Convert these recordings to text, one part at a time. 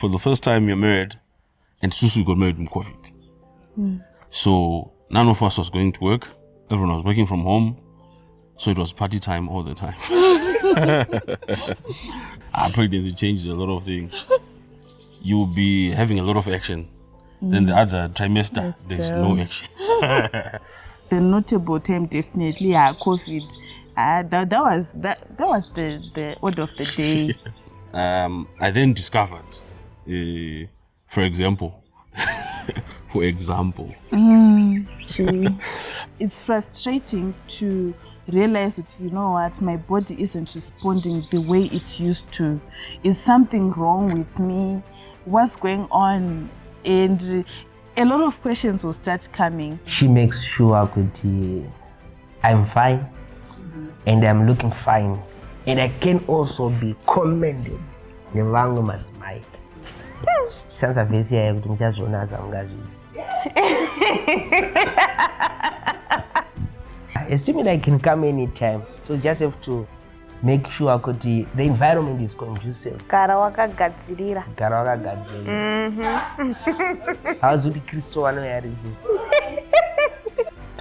For the first time you're married, and Susu got married in COVID. So none of us was going to work. Everyone was working from home. So it was party time all the time. Our pregnancy changes a lot of things. You'll be having a lot of action. Then the other trimester, there's no action. The notable time definitely COVID. That was the order of the day. I then discovered, for example, it's frustrating to realize that, you know what, my body isn't responding the way it used to. Is something wrong with me? What's going on? And a lot of questions will start coming. She makes sure I'm fine and I'm looking fine. And I can also be commended. Assuming I can come anytime, so just have to make sure the environment is conducive. How's with Christo?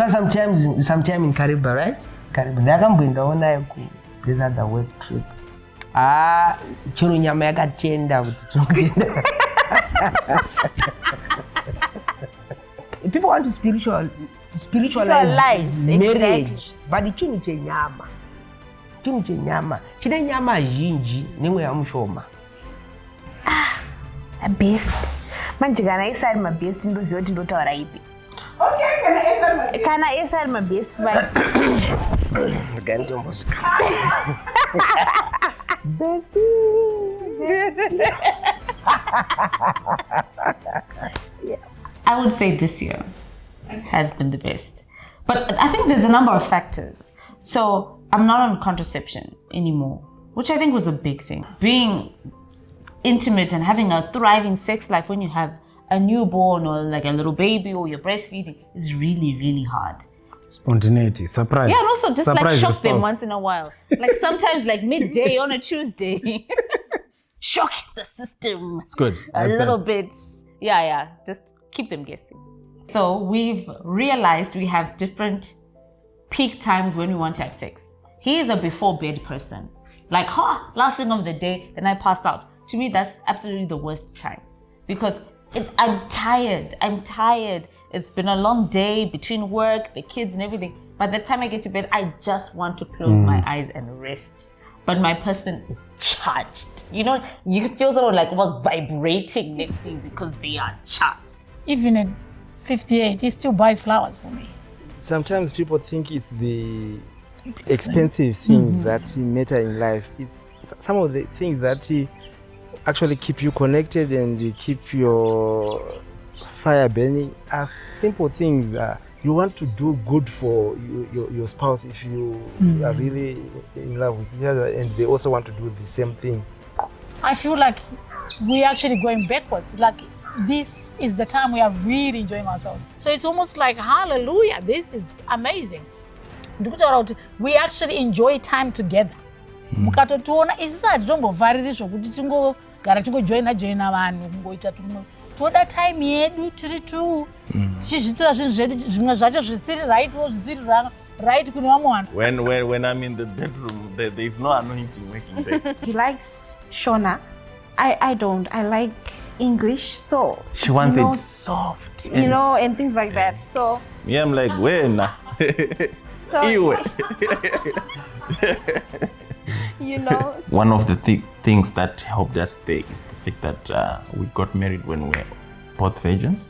Sometimes in Kariba, right? Kariba. These are the work trip. Churunyama yakatenda kuti people want to spiritualize marriage, exactly. But the chini chenyama chine nyama zhinji nemwe yamushoma. Best manje kana isari my best ndoziva kuti ndotaura ipi. Okay, kana isari my best manje gantomboska bestie. I would say this year has been the best. But I think there's a number of factors. So I'm not on contraception anymore, which I think was a big thing. Being intimate and having a thriving sex life when you have a newborn or like a little baby or you're breastfeeding is really, really hard. Spontaneity, surprise. Yeah, and also just surprise like shock response. them once in a while. Like sometimes like midday on a Tuesday. Shock the system. It's good. A little bit. Yeah. Just keep them guessing. So we've realized we have different peak times when we want to have sex. He is a before bed person. Like, last thing of the day, then I pass out. To me, that's absolutely the worst time. Because I'm tired. It's been a long day between work, the kids and everything. By the time I get to bed, I just want to close my eyes and rest. But my person is charged. You know, you can feel someone like was vibrating next to you because they are charged. Even at 58, he still buys flowers for me. Sometimes people think it's the expensive things that matter in life. It's some of the things that actually keep you connected and you keep your fire burning are simple things. You want to do good for your spouse if you are really in love with each other, and they also want to do the same thing. I feel like we're actually going backwards. Like this is the time we are really enjoying ourselves. So it's almost like, hallelujah, this is amazing. We actually enjoy time together. Mukatotuona isisati tombovhariri zvokuti tingogara tingojoina vanhu kungoita toda time yedu tiri tu tichizvitira zvinhu zvedu zvimwe zvacho zvisiri right wo zvisiri right kune vamwe vanhu. When I'm in the bedroom, there is no anointing working there. He likes Shona. I don't. I like English, so She wanted soft, you know, and things like that. So yeah, I'm like, when? so you know. One of the things that helped us stay is the fact that we got married when we were both virgins.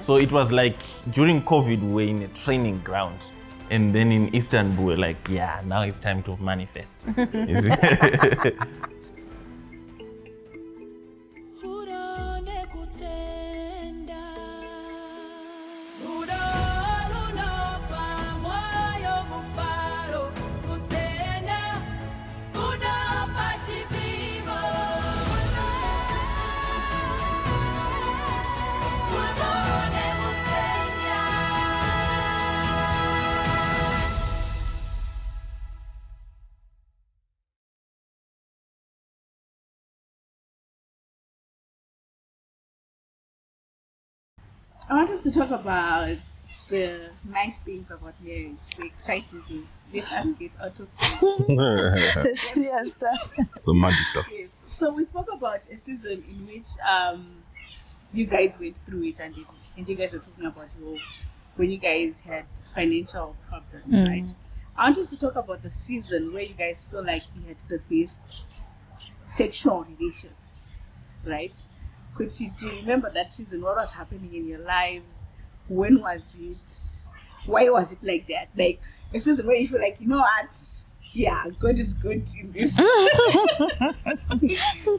So it was like during COVID, we were in a training ground. And then in Istanbul, we're like, yeah, now it's time to manifest. I want us to talk about the nice things about marriage, the exciting things. Let us get out of The serious stuff. muddy stuff. Yes. So we spoke about a season in which you guys went through it, and you guys were talking about when you guys had financial problems, right? I want us to talk about the season where you guys feel like you had the best sexual relations, right? Do you remember that season? What was happening in your lives? When was it? Why was it like that? Like a season where you feel like, you know what? Yeah, God is good in this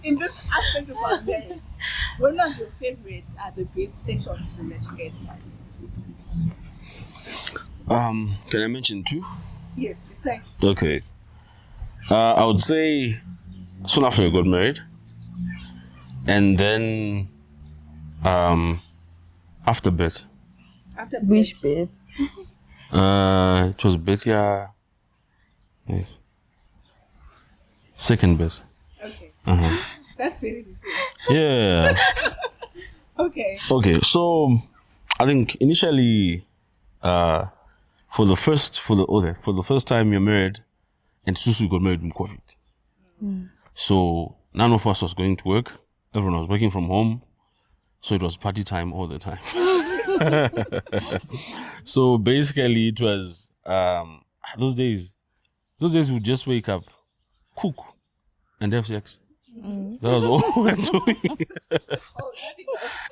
in this aspect of our marriage. When was your favorite the best sexual season that you guys had? Can I mention two? Yes, it's fine. Okay. I would say soon after we got married, and then after birth. After Which birth? It was birth, yeah. Yes. Second birth. Okay. Uh-huh. That's very decent. Yeah. Okay. Okay, so I think initially, for the first time you're married, and Susu got married in COVID. So none of us was going to work. Everyone was working from home. So it was party time all the time. So basically it was those days we would just wake up, cook, and have sex. That was all we were doing.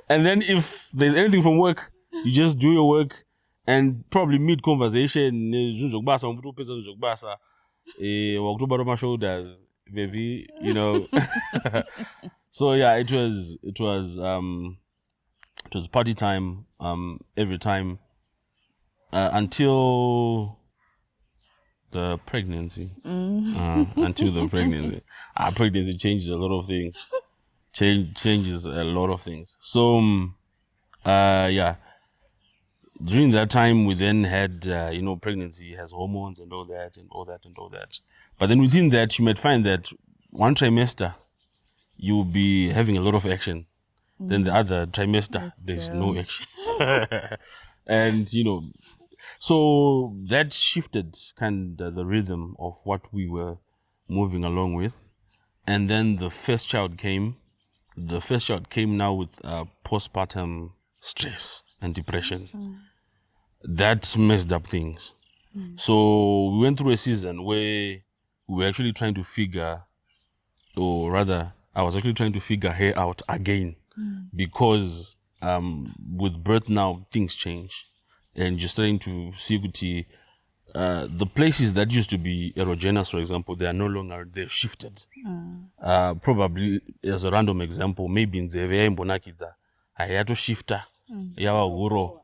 And then if there's anything from work, you just do your work and probably mid conversation, my shoulders, baby, you know. So yeah, it was party time every time until the pregnancy. Pregnancy changes a lot of things. Changes a lot of things. So yeah, during that time we then had pregnancy has hormones and all that. But then within that you might find that one trimester you'll be having a lot of action. Then the other trimester, there's no action. And, so that shifted kind of the rhythm of what we were moving along with. And then the first child came. The first child came now with postpartum stress and depression. That messed up things. So we went through a season where we were actually trying to figure, or rather, I was actually trying to figure her out again. Because with birth now, things change. And you're starting to see the places that used to be erogenous, for example, they are no longer, they've shifted. Probably, as a random example, maybe in Zevea Mbonakidza, I had to shifter. Yawa Uro.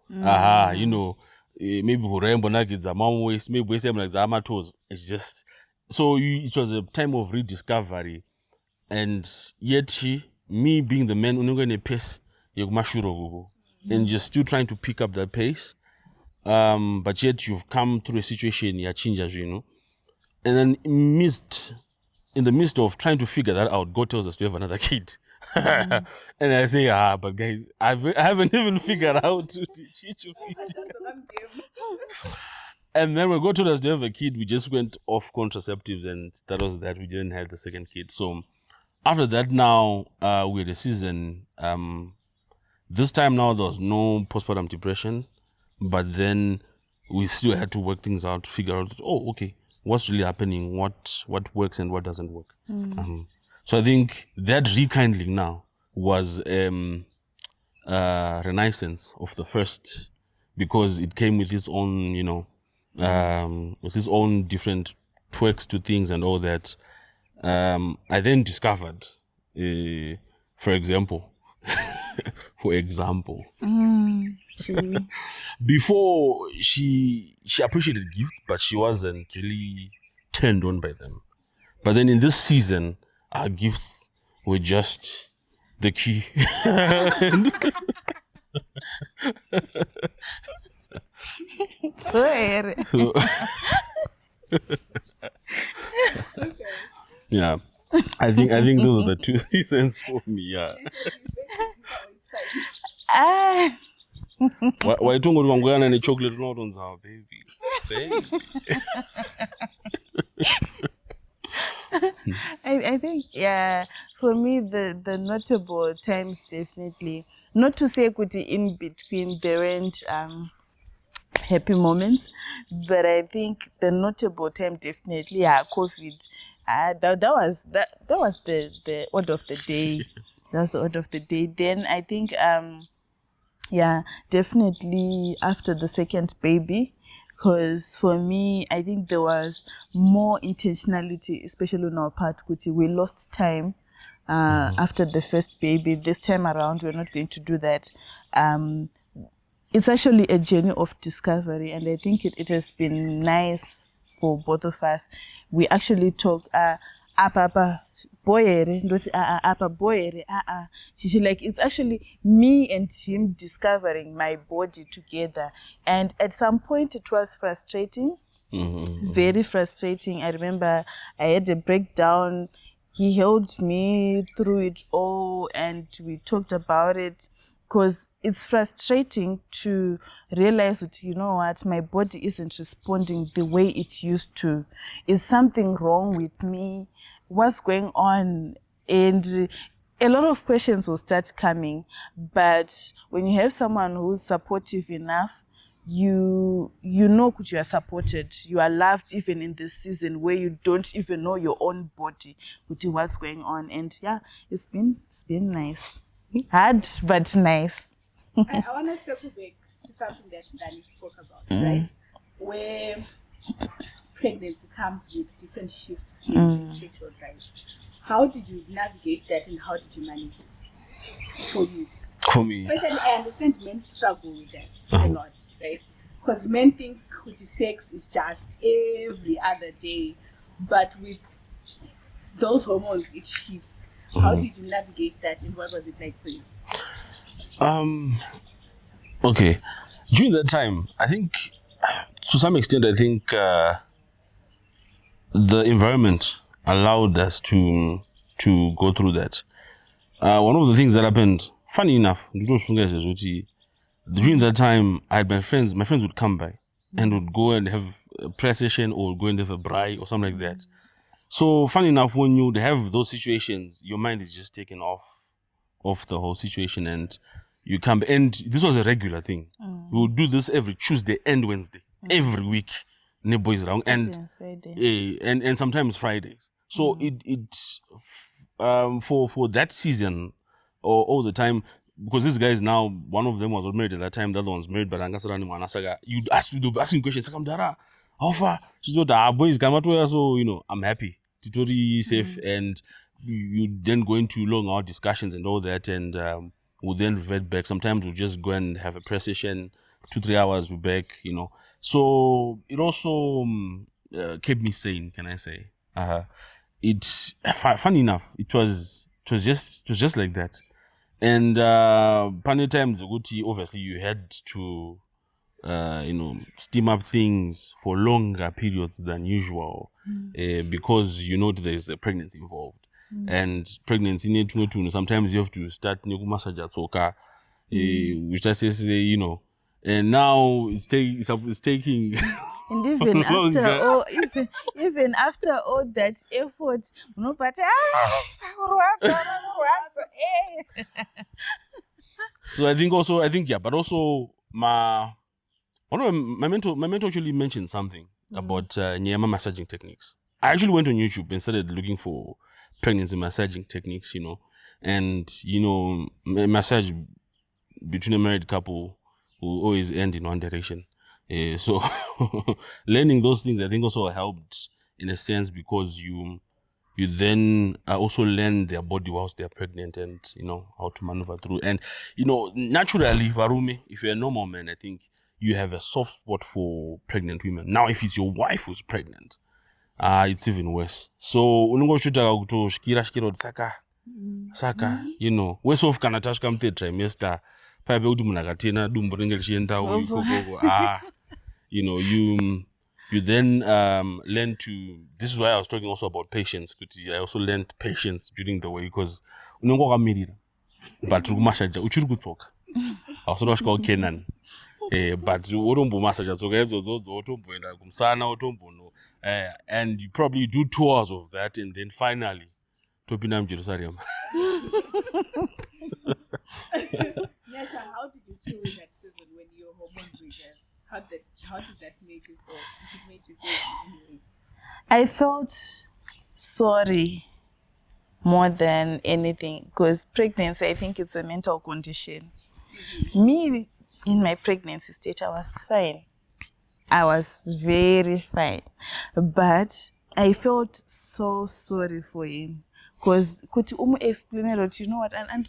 Maybe Hura Mbonakidza, Mom Waist, maybe Waist Mbonakidza, toes. It's just, so it was a time of rediscovery. And yet me being the man who a pace, and just still trying to pick up that pace. But yet you've come through a situation, changes, and then in the midst of trying to figure that out, God tells us to have another kid. And I say, but guys, I haven't even figured out how to teach you. And then when God told us to have a kid, we just went off contraceptives, and that was that. We didn't have the second kid. So after that, now we had a season. This time now there was no postpartum depression, but then we still had to work things out, figure out, okay, what's really happening, what works and what doesn't work. So I think that rekindling now was renaissance of the first, because it came with its own, with its own different twists to things and all that. I then discovered, for example, before she appreciated gifts, but she wasn't really turned on by them. But then in this season, our gifts were just the key. Yeah, I think those are the two seasons for me. Yeah. waitongoti wangoyana nechocolate unotonza baby. I think, yeah, for me, the notable times definitely, not to say kuti in between there weren't happy moments, but I think the notable time definitely, COVID. That was the order of the day. That's the order of the day. Then I think, yeah, definitely after the second baby. Because for me, I think there was more intentionality, especially on our part. We lost time after the first baby. This time around, we're not going to do that. It's actually a journey of discovery, and I think it has been nice for both of us. We actually talk, She's like, it's actually me and him discovering my body together. And at some point it was frustrating, very frustrating. I remember I had a breakdown. He held me through it all and we talked about it, because it's frustrating to realize that, you know what, my body isn't responding the way it used to. Is something wrong with me? What's going on? And a lot of questions will start coming. But when you have someone who's supportive enough, you know that you are supported. You are loved even in this season where you don't even know your own body, what's going on. And yeah, it's been nice. Hard, but nice. I want to circle back to something that Dani spoke about, right? Where pregnancy comes with different shifts in sexual drive. How did you navigate that and how did you manage it for you? For me, Especially, I understand men struggle with that a lot, right? Because men think sex is just every other day, but with those hormones, it shifts. How did you navigate that and what was it like for you? Okay. During that time, I think, to some extent, I think the environment allowed us to go through that. One of the things that happened, funny enough, during that time, I had my friends would come by and would go and have a prayer session or go and have a braai or something like that. So funny enough, when you have those situations, your mind is just taken off the whole situation, and you come. And this was a regular thing. We would do this every Tuesday and Wednesday, every week. Boys around, and and sometimes Fridays. So for that season or all the time, because these guys now, one of them was not married at that time, the other one's married, but you'd asking questions. How far? She's not our boys come out, so I'm happy. Totally safe, and you then go into long hour discussions and all that, and we'll then revert back. Sometimes we'll just go and have a press session, 2-3 hours, we're back, So it also kept me sane, can I say? It's funny enough. It was just like that, and plenty times, obviously you had to steam up things for longer periods than usual, because there's a pregnancy involved. And pregnancy, sometimes you have to start massage which I say, and now it's taking and even after all that effort, so I think but also my mentor actually mentioned something about Nyama massaging techniques. I actually went on YouTube and started looking for pregnancy massaging techniques, and massage between a married couple will always end in one direction. So learning those things, I think, also helped in a sense, because you then also learn their body whilst they're pregnant, and how to maneuver through. And naturally, Varumi, if you're a normal man, I think you have a soft spot for pregnant women. Now, if it's your wife who's pregnant, it's even worse. So unongoshuta kuto shikira saka worse off kana tashka mte trimester paibe kuti munhu akatena dumbu rinenge richiendawo ikoko you then learn to. This is why I was talking also about patience. I also learned patience during the way, because unongo wakamirira but uri kumashaja uchiri kutsoka ausora kusvika Kenan But utombomasaja tsoka idzodzo wotomboenda kumusana wotombono and you probably do 2 hours of that and then finally topinda muJerusalem. Nyasha, how did you feel in that season when your hormones reversed? How did that make you feel? Did it make you feel? I felt sorry more than anything because pregnancy, I think it's a mental condition. Me, in my pregnancy state, I was fine. I was very fine. But I felt so sorry for him. Because kuti explain that, you know what, and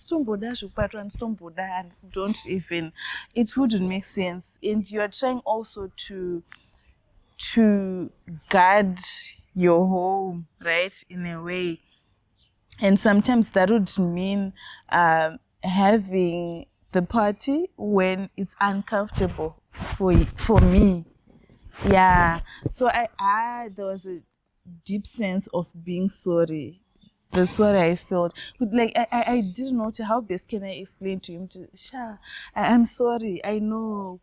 don't even, it wouldn't make sense. And you're trying also to guard your home, right, in a way. And sometimes that would mean having the party when it's uncomfortable for me. Yeah. So there was a deep sense of being sorry. That's what I felt. But like I didn't know how best can I explain to him. I'm sorry. I know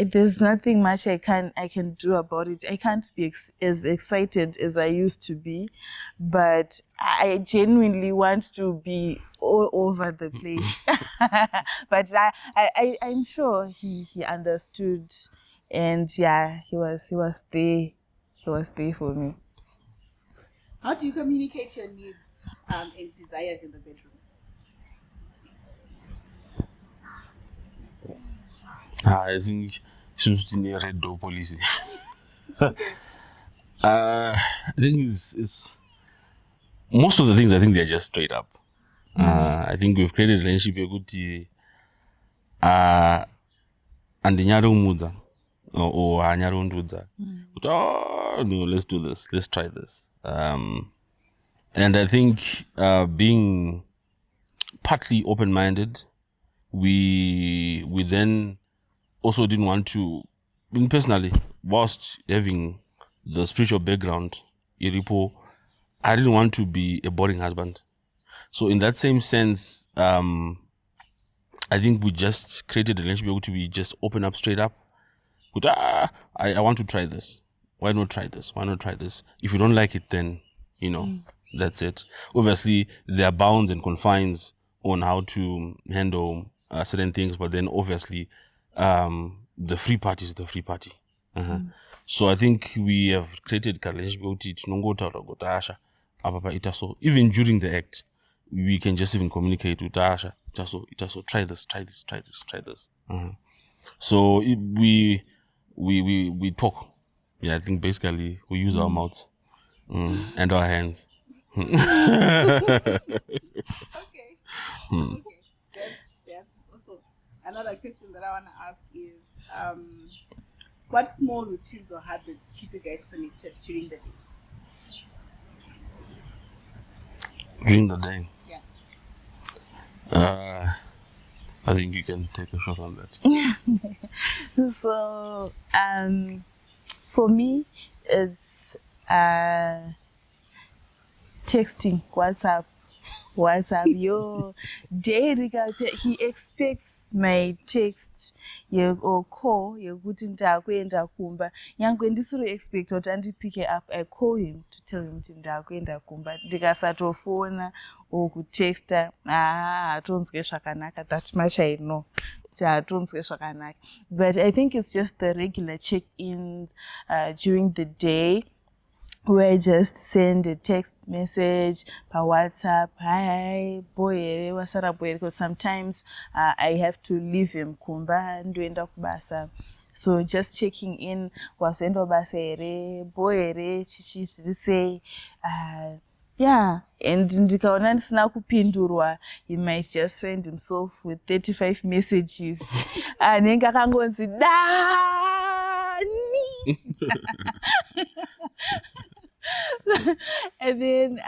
there's nothing much I can do about it. I can't be as excited as I used to be, but I genuinely want to be all over the place. But I'm sure he understood, and yeah, he was there. He was there for me. How do you communicate your needs and desires in the bedroom? I think it's a red door policy. I think it's most of the things. I think they're just straight up. I think we've created a relationship andinyarumudza or anyarundudza. Oh no, let's do this. Let's try this. And I think being partly open-minded, we then also didn't want to, personally, whilst having the spiritual background, Iripo, I didn't want to be a boring husband. So in that same sense, I think we just created a relationship to be just open up, straight up. But I want to try this. Why not try this? Why not try this? If you don't like it, then, that's it. Obviously, there are bounds and confines on how to handle certain things, but then obviously, the free party is the free party. So I think we have created a relationship. Even during the act, we can just even communicate with Asha. Try this. So we talk. Yeah, I think basically we use our mouths and our hands. Okay. That's also another question that I want to ask is, what small routines or habits keep you guys connected during the day? During the day? Yeah. I think you can take a shot on that. So, for me, it's texting, WhatsApp, yo, daily. He expects my text or call, yokuthi ndakwenda kumba. Yangu ndisuri expect kuti pick it up. I call him to tell him kuti ndakwenda kumba. Ndikasatofona or kutexta, hatonzwe zvakanaka. That much I know. But I think it's just the regular check-ins during the day, where I just send a text message per WhatsApp, hi, boy, what's up, boy? Because sometimes I have to leave him kumba ndoenda kubasa. So just checking in, wasendo basa ere, boy ere, chichi say, yeah, and ndikaona ndisina kupindurwa, he might just find himself with 35 messages. Anenge akangonzi Dani. And then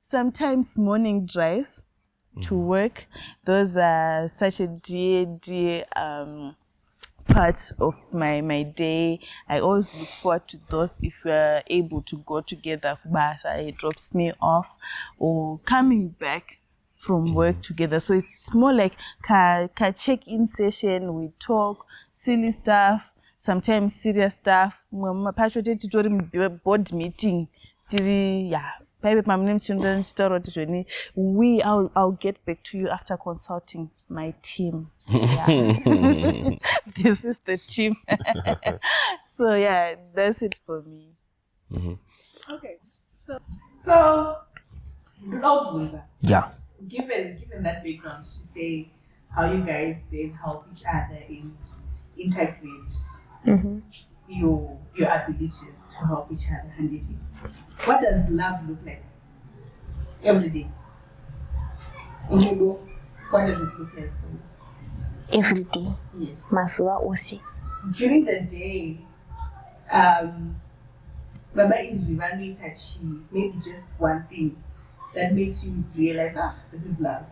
sometimes morning drives to work. Those are such a dear part of my day. I always look forward to those if we're able to go together. He drops me off, or coming back from work together. So it's more like a check-in session. We talk silly stuff, sometimes serious stuff. Board meeting. Yeah. I'll get back to you after consulting my team. Yeah. This is the team. So yeah, that's it for me. Okay. So Rudo, Yeah. given that background, to say how you guys then help each other and integrate your ability to help each other handle it. What does love look like every day? Rudo, what does it look like for you? Every day. Yes. Masuwa ose. During the day, Baba is touchy, maybe just one thing that makes you realize, this is love.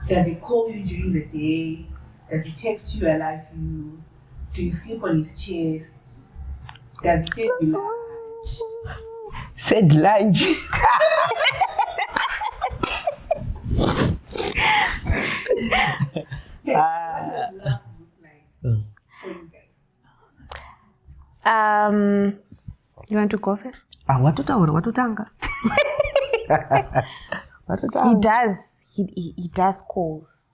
Does he call you during the day? Does he text you, I love you? Do you sleep on his chest? Does he say you lunch? Said lunch. What does love look like for you guys? You want to go first? Watutanga. He does. He does calls.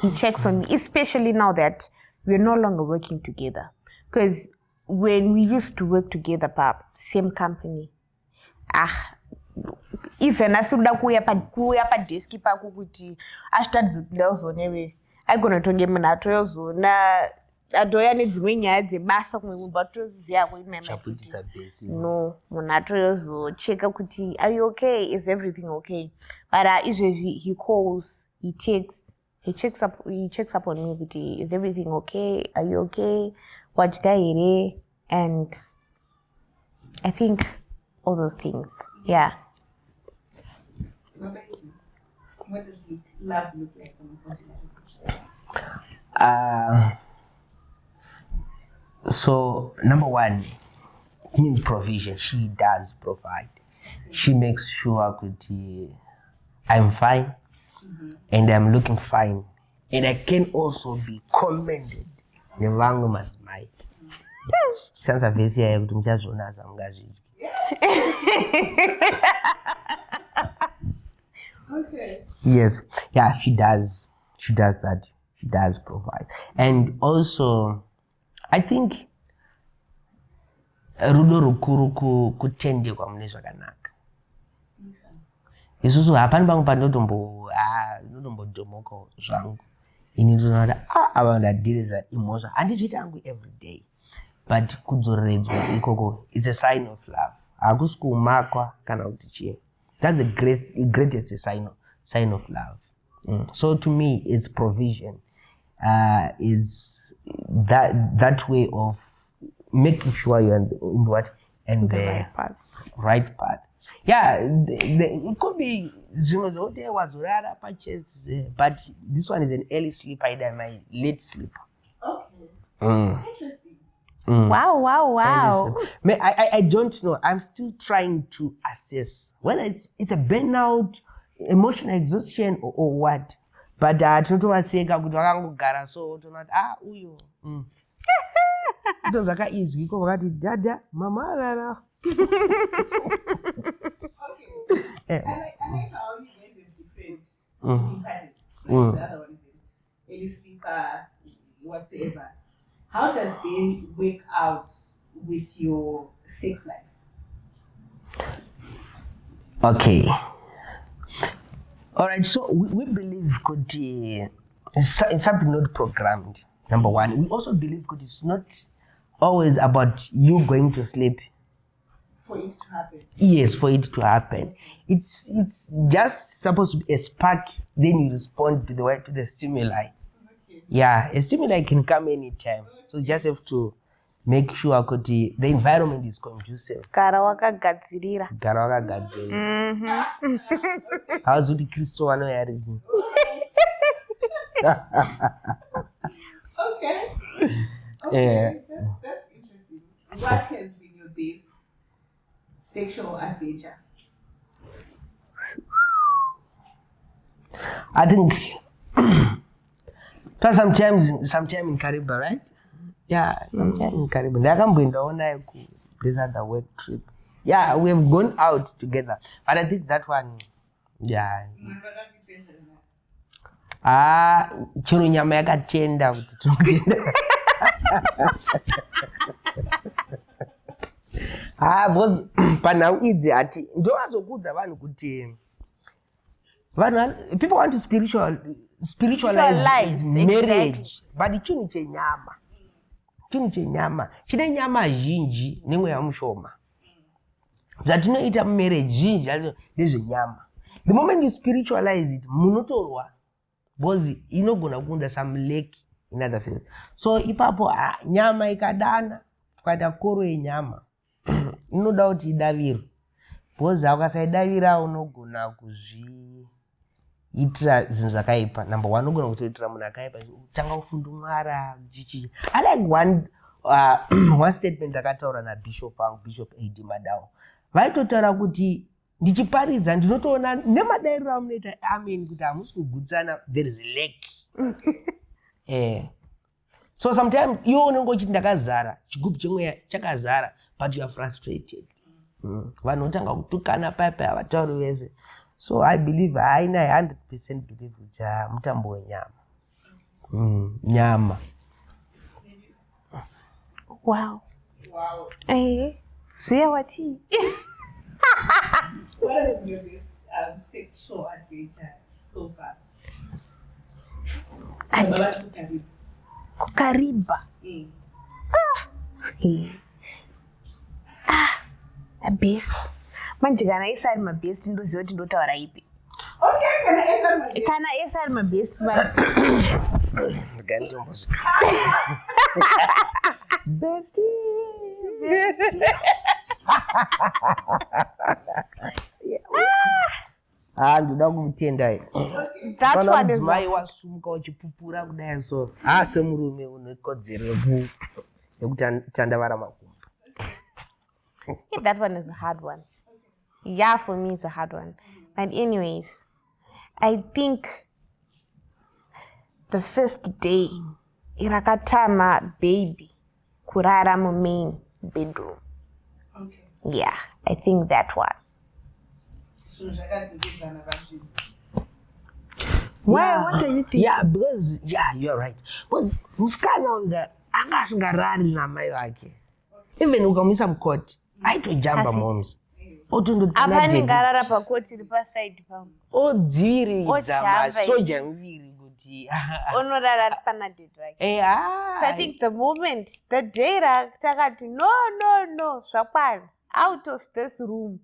He checks on me, especially now that we're no longer working together. Because when we used to work together, pap, same company. Even asuda kuya pa desk pako kuti ashitadzipira zonewe aigona tonge munhu atoyozona adoya nedzimwe nyaya dzebasa kumwe batoziya no munhu atoyozocheka kuti are you okay, is everything okay, but izvezvi he calls, he texts, he checks up on me kuti is everything okay, are you okay, wadya here, and I think all those things. Yeah. What does love look like So number one means provision. She does provide. She makes sure I'm fine and I'm looking fine, and I can also be commended. Nevangu madzimai. Shanza vesi ya kuti muchazviona samungazvidyi. Okay. Yes. Yeah, she does. She does that. She does provide. And also, I think rudo rukuru kutende kwa mune zvakanaka. Isusu hapani pangu panotombodomoka zvangu. Ini ndinoona ava ndadirisa emotion. Handizviiti hangu every day. But kudzoreredzwa ikoko, it's a sign of love. Hakusi kumakwa kana kuti chie. That's the greatest sign of love. So to me, it's provision. Is that way of making sure you're in what? And the right path. Yeah, it could be but this one is an early sleeper, either my late sleeper. Okay. Interesting. Wow. I don't know. I'm still trying to assess whether it's a burnout, emotional exhaustion, or what. But tinotovaseka kuti vakangogara so tonati uyo ndo zvakaizwi iko vakati dada mama arara. Okay. I like how you gave them different patterns. The other one is early sleeper, whatsoever. How does they work out with your sex life? Okay. All right. So we believe it's something not programmed. Number one, we also believe it's not always about you going to sleep. For it to happen. Yes, for it to happen. It's just supposed to be a spark. Then you respond to the stimuli. Okay. Yeah, a stimuli can come anytime. So you just have to make sure the environment is conducive. Gara wakagadzirira. How's the Kristo wanoyarini? Okay. Yeah. That's interesting. What has been your best sexual adventure? I think it was sometime in Kariba, right? Yeah, sometime in Kariba. Ndakamboendawo ku this other work trip. Yeah, we have gone out together. But I think that one, yeah. Chero nyama yakatenda kuti tinotenda. Boss panau idzi ati ndowazokudza vanhu kuti people want to spiritualize marriage, exactly. But chinhu chenyama chine nyama zhinji nemweya mushoma zvatinoita mumarriage zhinji ndezvenyama. The moment you spiritualize it munotorwa because inogona kuunda some lack in other fields. So ipapo nyama ikadana tukaita koro yenyama inoda kuti idavirwe because ukasaidavira unogona kuzviitira zvinhu zvakaipa. Number one, unogona kutoitira munhu akaipa utanga kufundumara chichi. I like one statement akataura naBishop A.D. Madao. Vaitotaura kuti ndichiparidza ndinotoona nemadairiro amunoita amen kuti hamusi kugutsana, there is a lack. So sometimes iwe unenge uchiti ndakazara, chigubhu chemweya chakazara, but you are frustrated. Vanhu votanga kutukana paipai havatauri vese. So I believe, I 100% believe kuti mutambo wenyama. Nyama. Wow. See what he. What has been your best sexual adventure so far? Kukariba. A best. Manje kana isa my best ndoziva kuti ndotaura ipi. Okay, kana isa my best but bestie. Ndoda kumutenda. That one is mai wasumuka uchipupura kudai so. Semurume unekodzero yekutandavara makumbo. That one is a hard one. Yeah, for me it's a hard one. But anyways, I think the first day irakatama baby kurara mu main bedroom. Okay. Yeah, I think that one. Why? What do you think? Yeah, because you're right. Because musikana wanga angasingarari namai vake. Even ukamisa mukoti, aitojamba moms. Apani ngarara pakoti ripa side pangu. Odziviridza masoja muviri kuti onorara pana date vake. So I think the moment, the day takati no, zvakwana, out of this room.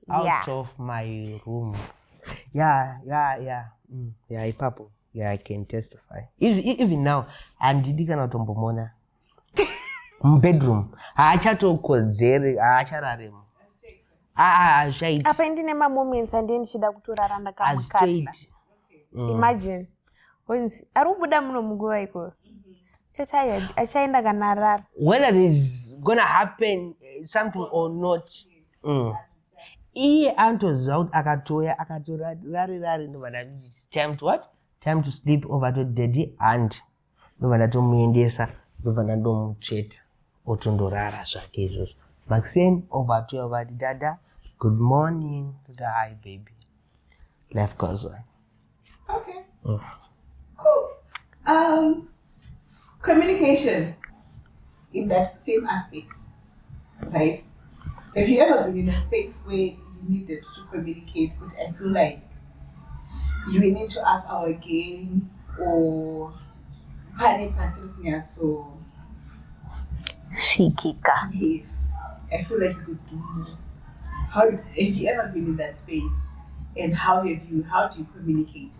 Out of my room. Yeah. Ipapo. Yeah, I can testify. Even now, handidi kana kutombomona. Bedroom. Haachatokodzeri, haachararemo. Zvaita. Apa ndine moments andini chida kutorara ndakamukatla. Imagine. Once arubuda muno munguva iko. Tired. Achaenda kana rara. Whether this gonna happen something or not. Iye antoziva akatorari ndovana time to what? Time to sleep over to daddy and ndovana tomuendesa ndovana ndomutsveta otondorara zvake izvozvo. Maxine over to your dada, good morning to the hi baby. Life goes on. Okay. Cool. Communication in that same aspect, right? Have you ever been in a space where you needed to communicate, but I feel like you need to up our game or panic something so shikika? Yes. I feel like you could do more. Have you ever been in that space, and how do you communicate it?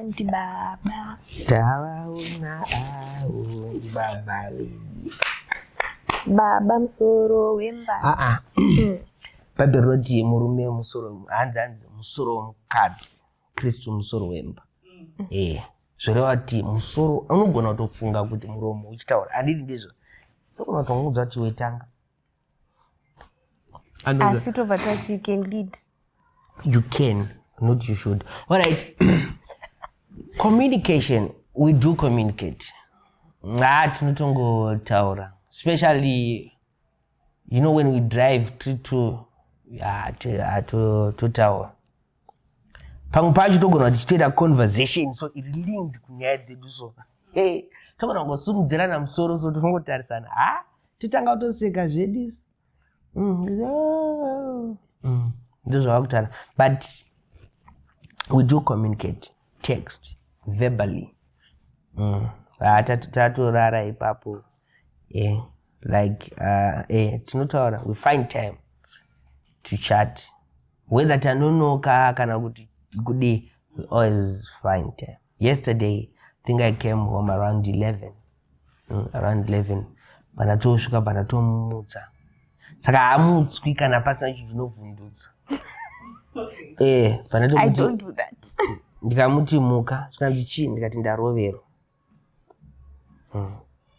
Ndi baba. Tawauna ndi baba. Baba musoro wemba. Baba roti murume musoro hanzi musoro womukadzi. Kristu musoro wemba. Zvorewati musoro unogona kutofunga kuti muromo uchitaura handidi ndizvo. Unogona kutomuudza kuti wetanga. And I sit over touch, you can lead. you can, not you should. All right. Communication, we do communicate. Tinotongotaura. Especially, you know, when we drive to taura. Pamwe pacho togona tichitoita conversation, so it linked kunyaya dzedu so. Hey, togona kungosimudzirana musoro so tofongotarisana. Totanga kutoseka zvedu. But we do communicate, text, verbally. Tatorara ipapo. Like tinotaura, we find time to chat. Whether tanonoka kana kuti kudi, we always find time. Yesterday, I think I came home around 11. Around 11. Panatosvika panatomutsa. Saka hamutswi kana pasina chinovhundutsa. I don't do that. Ndikamuti muka, zvikanzi chii, ndikati ndaroverwa.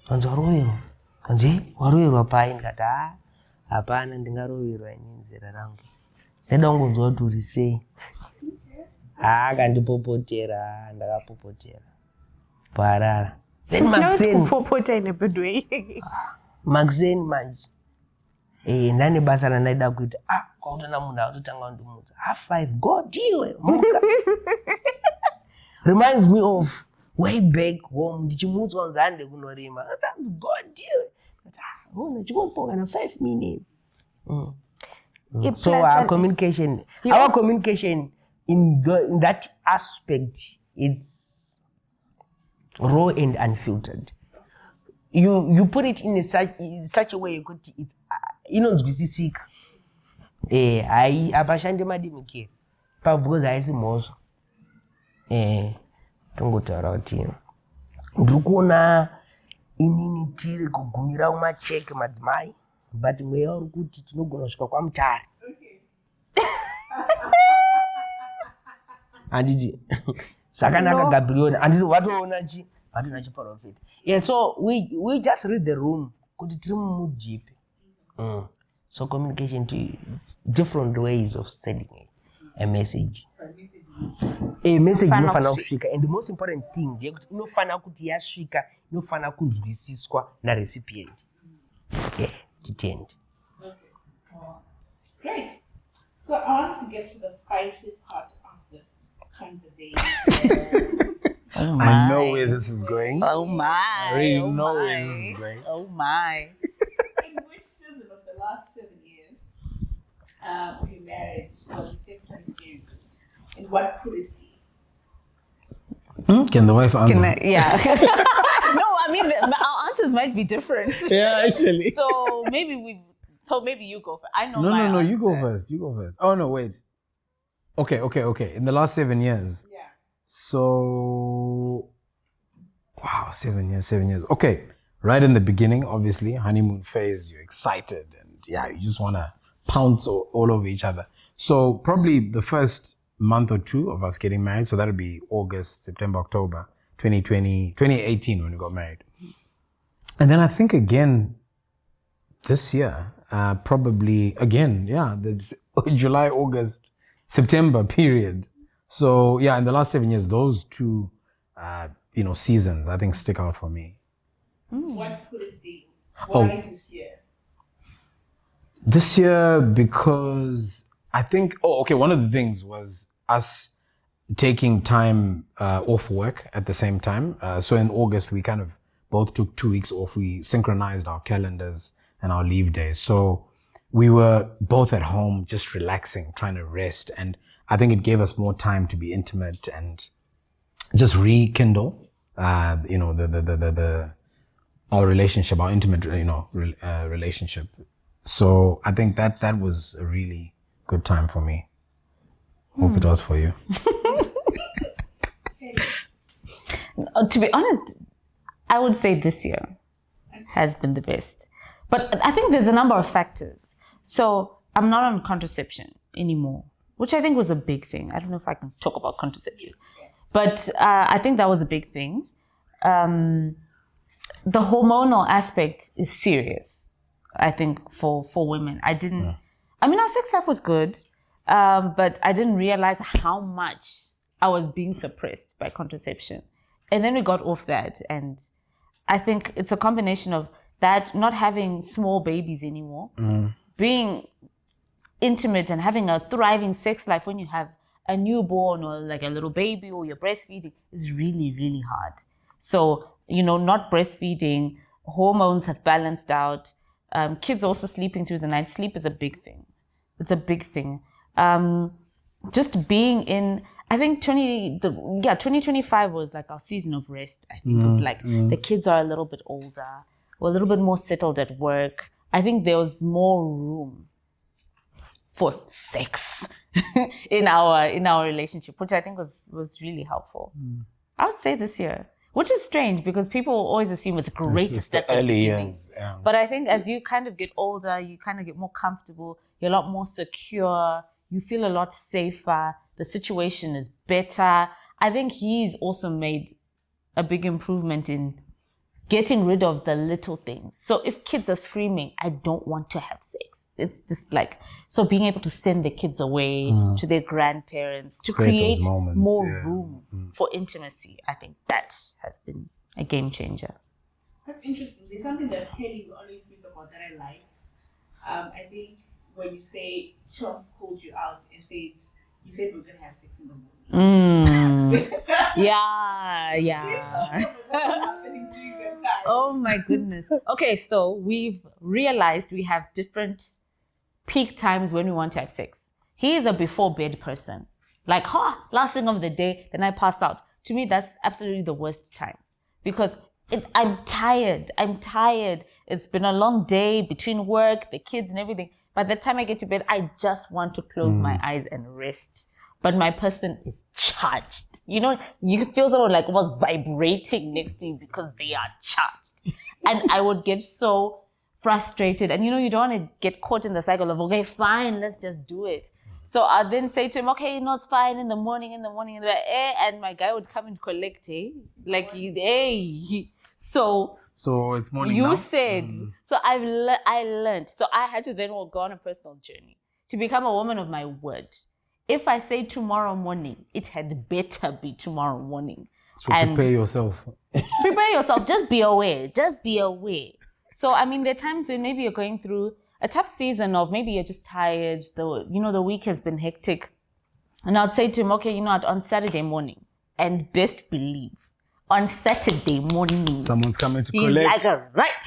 Kanzi waroverwa? Kanzi waroverwa pai? Ndikati hapana, ndingaroverwa ini zera rangu. Ndada kungonzwa kuti uri sei. Akandipopotera, ndakapopotera. Parara. Then Maxine. Kupopota in a good way. Maxine manje. Ndane basa randaida kuita. Kwautana munhu akutotanga kundimudza. 5, go deal. Reminds me of way back home. Ndichimudzwa kunzi hande kunorima. That's go deal. Ndichimboponga na 5 minutes. So our communication in that aspect, it's raw and unfiltered. You put it in such a way you could it's inonzwisisika. Apashande madimikira because haisi mhosva. Tongotaura kuti ndiri kuona inini tiri kugumira kumacheke madzimai, but mweya uri kuti tinogona kusvika kwaMutare. Handiti zvakanaka Gabriel, handiti watoona chiprofita. Yeah, so we just read the room kuti tiri mumujipi. So communication to different ways of sending a message. A message inofana kusvika, and the most important thing ndeyekuti inofana kuti yasvika inofana kunzwisiswa na recipient. Detained. Great. So I want to get to the spicy part of this conversation. I know where this is going. Oh my. I really know where this is going. Oh my. In which season of the last 7 years of your marriage was the sex very good? And what could it be? Can the wife answer? Yeah. No, I mean, our answers might be different. Yeah, actually. So maybe you go first. I know. No. You go first. Oh no, wait. Okay. In the last 7 years. Yeah. So, wow, 7 years. Okay, right in the beginning, obviously, honeymoon phase. You're excited, and you just want to pounce all over each other. So probably the first month or two of us getting married. So that'll be August, September, October, 2018 when we got married. And then I think again this year, probably again, the July, August, September period. So in the last 7 years, those two, seasons I think stick out for me. What could it be? Why this year? This year because I think, one of the things was us taking time off work at the same time. So in August, we kind of both took 2 weeks off. We synchronized our calendars and our leave days. So we were both at home, just relaxing, trying to rest. And I think it gave us more time to be intimate and just rekindle, our relationship, our intimate, relationship. So I think that was a really good time for me. Hope it was for you. To be honest, I would say this year has been the best. But I think there's a number of factors. So I'm not on contraception anymore, which I think was a big thing. I don't know if I can talk about contraception. But I think that was a big thing. The hormonal aspect is serious, I think, for women. I mean, our sex life was good, but I didn't realize how much I was being suppressed by contraception. And then we got off that. And I think it's a combination of that, not having small babies anymore, being intimate and having a thriving sex life when you have a newborn or like a little baby or you're breastfeeding is really, really hard. So, not breastfeeding, hormones have balanced out. Kids also sleeping through the night. Sleep is a big thing. It's a big thing. Just being in, I think 2025 was like our season of rest. I think of like the kids are a little bit older, or a little bit more settled at work. I think there was more room for sex in our relationship, which I think was really helpful. I would say this year, which is strange because people always assume it's great to step at the beginning. Yeah. But I think as you kind of get older, you kind of get more comfortable. You're a lot more secure. You feel a lot safer. The situation is better. I think he's also made a big improvement in getting rid of the little things. So if kids are screaming, I don't want to have sex. It's just like, so being able to send the kids away to their grandparents, to create more room for intimacy, I think that has been a game changer. That's interesting. There's something that Kelly will always speak about that I like. I think when you say Chom called you out and you said we're going to have sex in the morning. Yeah. Oh my goodness. Okay, so we've realized we have different peak times when we want to have sex. He is a before bed person. Like, last thing of the day, then I pass out. To me, that's absolutely the worst time because I'm tired. It's been a long day between work, the kids and everything. By the time I get to bed, I just want to close my eyes and rest. But my person is charged. You feel someone like was vibrating next to you because they are charged. And I would get so frustrated. And you don't want to get caught in the cycle of, okay, fine, let's just do it. So I'll then say to him, okay, it's fine in the morning, and my guy would come and collect, So it's morning you now? said, so I learned. So I had to then go on a personal journey to become a woman of my word. If I say tomorrow morning, it had better be tomorrow morning. So prepare yourself. Prepare yourself. Just be aware. So, I mean, there are times when maybe you're going through a tough season of maybe you're just tired. The week has been hectic. And I'd say to him, okay, on Saturday morning, and best believe, on Saturday morning, someone's coming to he's collect. Like, right.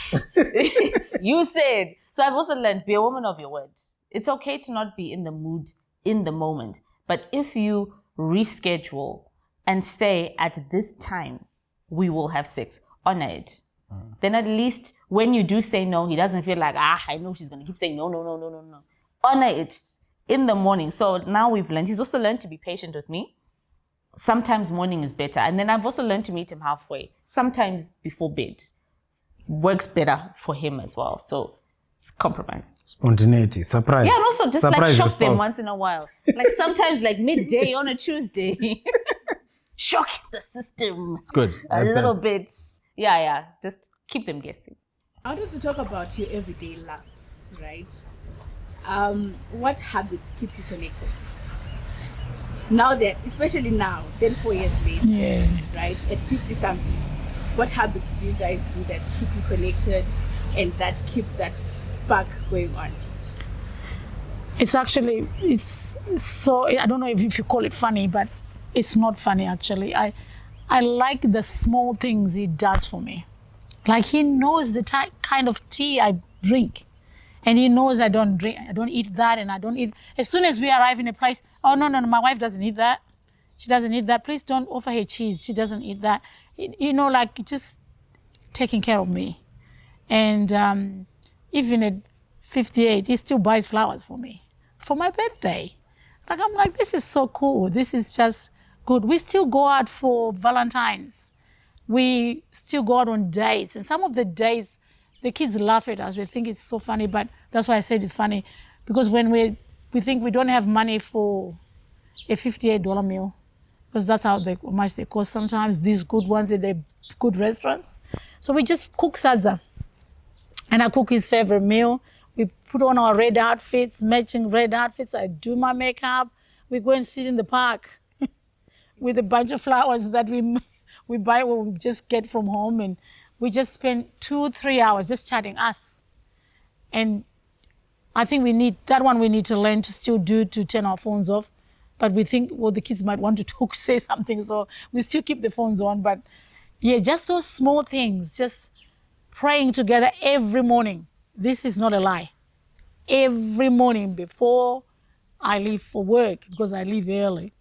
You said. So I've also learned, be a woman of your word. It's okay to not be in the mood in the moment. But if you reschedule and say at this time, we will have sex, honor it. Then at least when you do say no, he doesn't feel like, I know she's going to keep saying no. Honor it in the morning. So now we've learned. He's also learned to be patient with me. Sometimes morning is better. And then I've also learned to meet him halfway. Sometimes before bed works better for him as well. So it's compromise. Spontaneity, surprise. Yeah, and also just surprise like shock them once in a while. Like sometimes like midday on a Tuesday. Shock the system. It's good. A little bit. Yeah. Just keep them guessing. I wanted to talk about your everyday life, right? What habits keep you connected? Now that, especially now, then 4 years later, right? At 50 something, what habits do you guys do that keep you connected and that keep that spark going on? It's so, I don't know if you call it funny, but it's not funny actually. I like the small things he does for me. Like he knows the kind of tea I drink. And he knows I don't eat that, and I don't eat. As soon as we arrive in a place, oh, no, my wife doesn't eat that. She doesn't eat that. Please don't offer her cheese. She doesn't eat that. Like just taking care of me. And even at 58, he still buys flowers for me for my birthday. Like, I'm like, this is so cool. This is just good. We still go out for Valentine's. We still go out on dates. And some of the dates, the kids laugh at us. They think it's so funny, but that's why I said it's funny. Because when we think we don't have money for a $58 meal, because that's how much they cost sometimes, these good ones at the good restaurants. So we just cook sadza. And I cook his favorite meal. We put on our red outfits, matching red outfits. I do my makeup. We go and sit in the park with a bunch of flowers that we buy or we just get from home, and we just spend 2-3 hours just chatting us. And I think we need to learn to still do, to turn our phones off. But we think, well, the kids might want to talk, say something, so we still keep the phones on. But yeah, just those small things, just praying together every morning. This is not a lie. Every morning before I leave for work, because I leave early,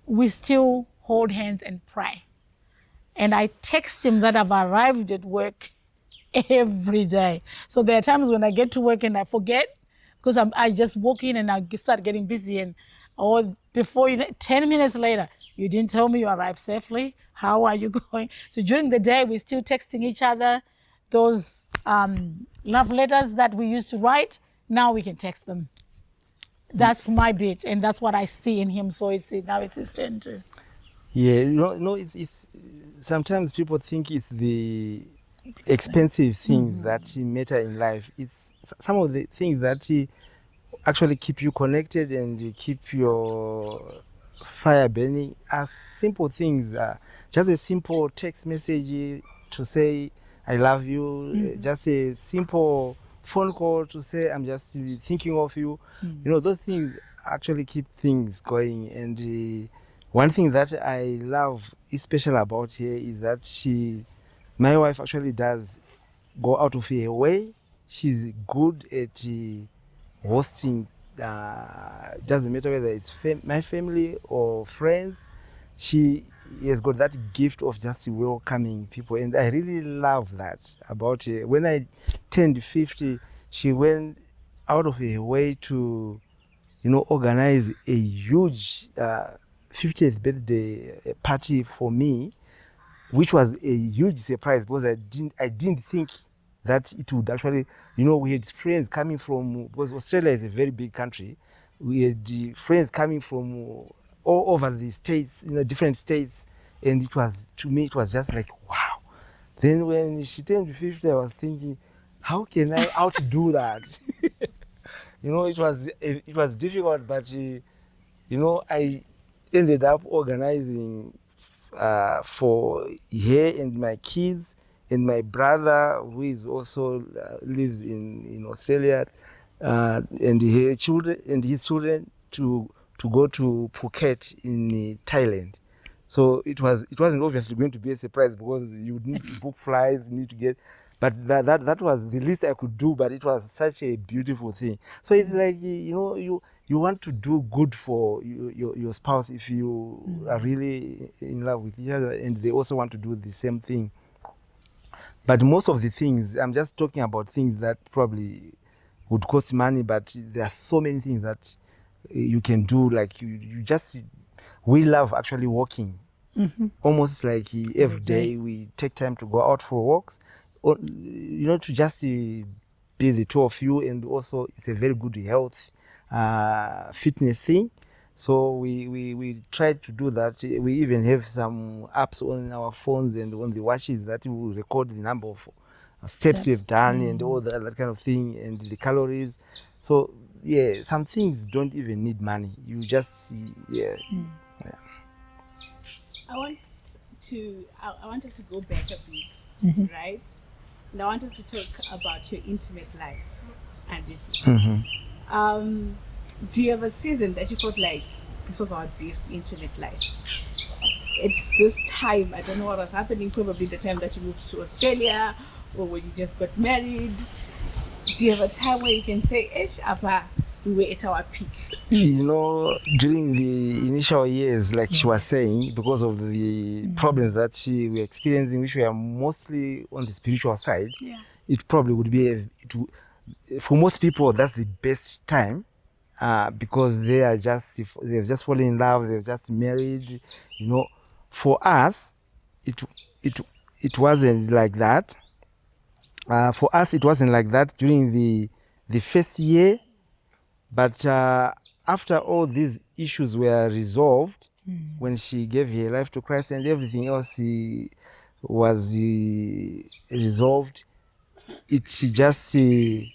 we still hold hands and pray. And I text him that I've arrived at work every day. So there are times when I get to work and I forget, because I just walk in and I start getting busy, and or before 10 minutes later, you didn't tell me you arrived safely. How are you going? So during the day, we're still texting each other. Those love letters that we used to write, now we can text them. That's my bit, and that's what I see in him. So now it's his turn to. Yeah, no, it's sometimes people think it's the expensive things that matter in life. It's some of the things that actually keep you connected and keep your fire burning are simple things. Just a simple text message to say I love you, just a simple phone call to say I'm just thinking of you. You know, those things actually keep things going. And one thing that I love especially about her is that my wife actually does go out of her way. She's good at hosting. Doesn't matter whether it's my family or friends. She has got that gift of just welcoming people, and I really love that about her. When I turned 50, she went out of her way to, organize a huge 50th birthday party for me, which was a huge surprise because I didn't think that it would actually, we had friends coming from, because Australia is a very big country. We had friends coming from all over the states, different states. And to me, it was just like, wow. Then when she turned 50, I was thinking, how can I outdo that? It was difficult, but, I ended up organizing for her and my kids and my brother, who is also lives in Australia, and his children to go to Phuket in Thailand. So it wasn't obviously going to be a surprise because you would need to book flights, you need to get, but that was the least I could do. But it was such a beautiful thing. So it's like you want to do good for your spouse if you are really in love with each other, and they also want to do the same thing. But most of the things, I'm just talking about things that probably would cost money, but there are so many things that you can do. Like we love actually walking. Almost like every day we take time to go out for walks, or, to just be the two of you. And also it's a very good health fitness thing. So we try to do that. We even have some apps on our phones and on the watches that will record the number of steps we've done and all that kind of thing, and the calories. So yeah, some things don't even need money. You just I want us to go back a bit, right? And I want us to talk about your intimate life and it. Do you have a season that you felt like this was our best intimate life? It's this time, I don't know what was happening, probably the time that you moved to Australia or when you just got married. Do you have a time where you can say, Appa, we were at our peak? During the initial years, like she was saying, because of the problems that we were experiencing, which were mostly on the spiritual side, it probably would be, for most people, that's the best time. Because they've just fallen in love, they've just married. For us, it wasn't like that. For us, it wasn't like that during the first year. But after all these issues were resolved, when she gave her life to Christ and everything else was resolved, it's just we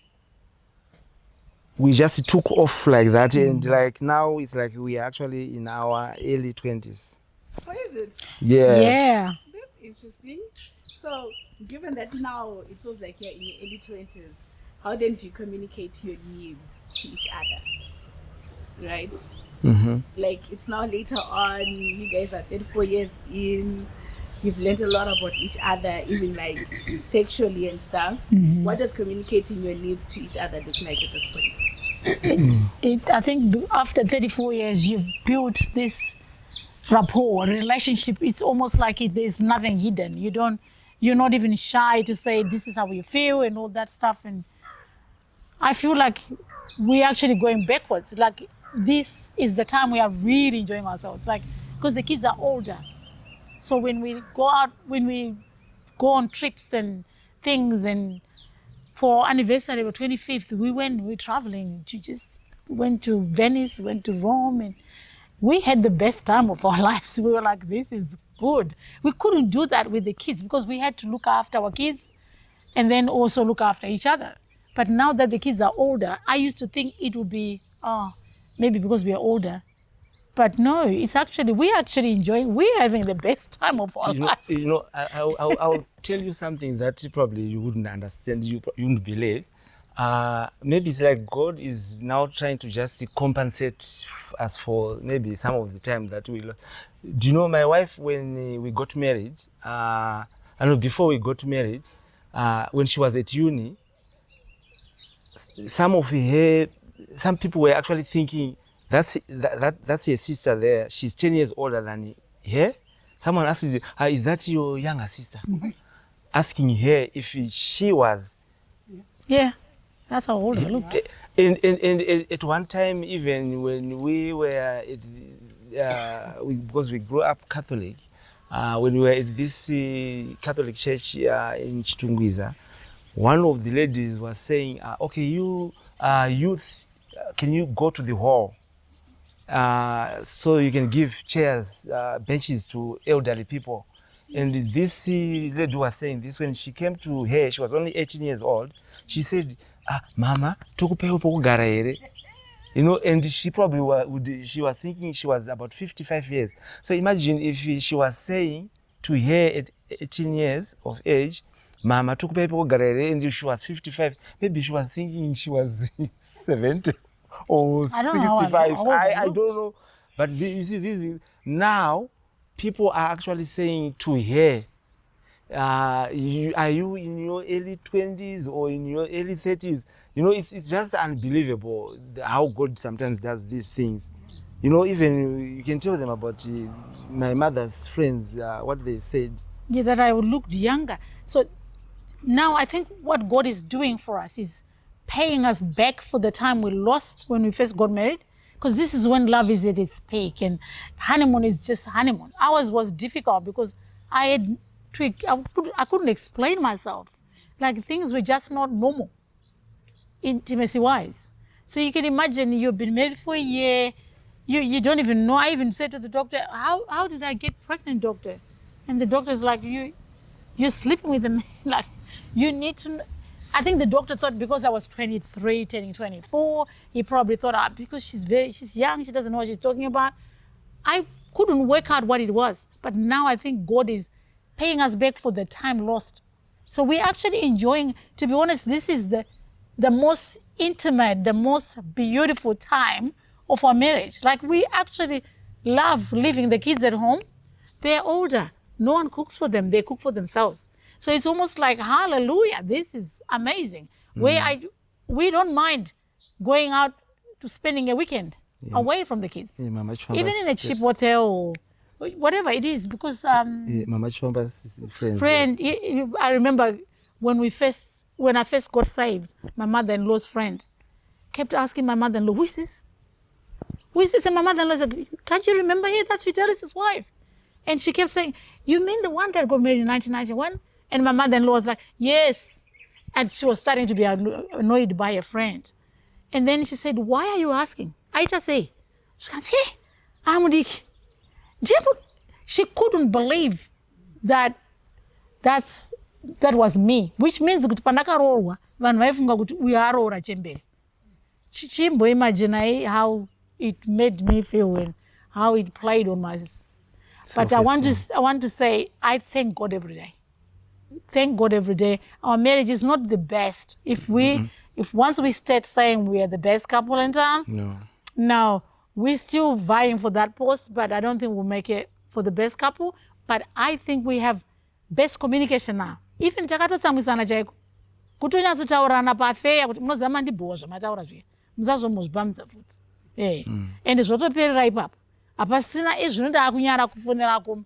just took off like that, and like now it's like we are actually in our early 20s. What is it? Yes. Yeah. That's interesting. So, given that now it feels like you're in your early 20s, how then do you communicate your needs to each other? Right? Mm-hmm. Like, it's now later on, you guys are 34 years in, you've learned a lot about each other, even like sexually and stuff. What does communicating your needs to each other look like at this point? I think after 34 years, you've built this rapport, relationship. It's almost like there's nothing hidden. You're not even shy to say this is how you feel and all that stuff. And I feel like we're actually going backwards. Like this is the time we are really enjoying ourselves. Like, because the kids are older. So when we go out, when we go on trips and things, and for anniversary of 25th, we're traveling. We went to Venice, went to Rome, and we had the best time of our lives. We were like, this is good. We couldn't do that with the kids because we had to look after our kids and then also look after each other. But now that the kids are older, I used to think it would be, maybe because we are older. But no, we're actually enjoying, we're having the best time of our lives. I'll tell you something that probably you wouldn't understand, you wouldn't believe. Maybe it's like God is now trying to just compensate us for maybe some of the time that we lost. Do you know my wife, when we got married, before we got married, when she was at uni, some people were actually thinking, that's your sister there. She's 10 years older than her. Someone asked, is that your younger sister? Asking her if she was. Yeah, that's how old I looked. And at one time, even when we were because we grew up Catholic, when we were at this Catholic church in Chitungwiza, one of the ladies was saying, okay, you youth, can you go to the hall so you can give chairs, benches to elderly people? And this lady was saying this when she came to her. She was only 18 years old. She said, Mama, tukupe pokugara here. And she probably she was thinking she was about 55 years. So imagine if she was saying to her at 18 years of age, Mama, tukupe pokugara here, and she was 55. Maybe she was thinking she was 70 or 65. I don't know. But you see, this now, people are actually saying to her, are you in your early 20s or in your early 30s? It's just unbelievable how God sometimes does these things. Even you can tell them about my mother's friends, what they said. Yeah, that I looked younger. So now I think what God is doing for us is paying us back for the time we lost when we first got married. Because this is when love is at its peak and honeymoon is just honeymoon. Ours was difficult because I couldn't explain myself. Like things were just not normal, intimacy-wise. So you can imagine you've been married for a year, you don't even know. I even said to the doctor, how did I get pregnant, doctor? And the doctor's like, you're sleeping with a man. Like, you need to. I think the doctor thought because I was 23, turning 24, he probably thought because she's young, she doesn't know what she's talking about. I couldn't work out what it was. But now I think God is paying us back for the time lost. So we're actually enjoying, to be honest, this is the most intimate, the most beautiful time of our marriage. Like we actually love leaving the kids at home. They're older. No one cooks for them. They cook for themselves. So it's almost like, hallelujah, this is amazing. We don't mind going out to spending a weekend away from the kids. Yeah, Mama Chomba's even in a cheap hotel or whatever it is, because Mama Chomba's friend, I remember when I first got saved, my mother-in-law's friend kept asking my mother-in-law, who is this? Who is this? And my mother-in-law said, can't you remember here? That's Vitalis' wife. And she kept saying, you mean the one that got married in 1991? And my mother-in-law was like, yes. And she was starting to be annoyed by a friend. And then she said, why are you asking? I just say, she couldn't believe that that's that was me, which means kuti pandakaroorwa vanhu vaifunga kuti uyu aroora chemberi. Chimboimagine how it made me feel and how it played on my. But I want to say I thank God every day. Thank God every day. Our marriage is not the best. If once we start saying we are the best couple in town, no, we're still vying for that post, but I don't think we'll make it for the best couple. But I think we have best communication now. Even takatotsamwisana chaiko. Kutonyatsotaurana pafeya kuti munoziva mandibhuwa zvamataura zviya. Musazomuzvipamudza futi. Ende zvotoperera ipapo. Hapasina izvi ndakunyara kufonerako.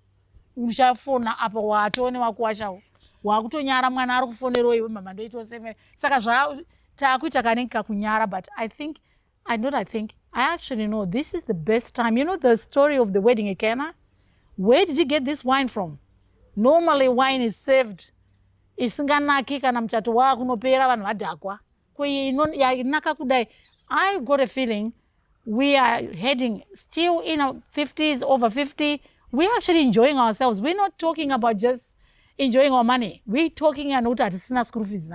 Uchafona apa watone wako wachawo. Wakutonyara mwana ari kufonera iwe mama ndoitoseme. Saka takuita kanenge kakunyara, but I actually know this is the best time. You know the story of the wedding in Kenya? Where did you get this wine from? Normally wine is served. Isinganaki kana mchato wako unopera vanhu vadhakwa. Yainaka kudai. I got a feeling we are heading still in our 50s, over 50. We're actually enjoying ourselves. We're not talking about just enjoying our money. We're talking about hatisina school fees.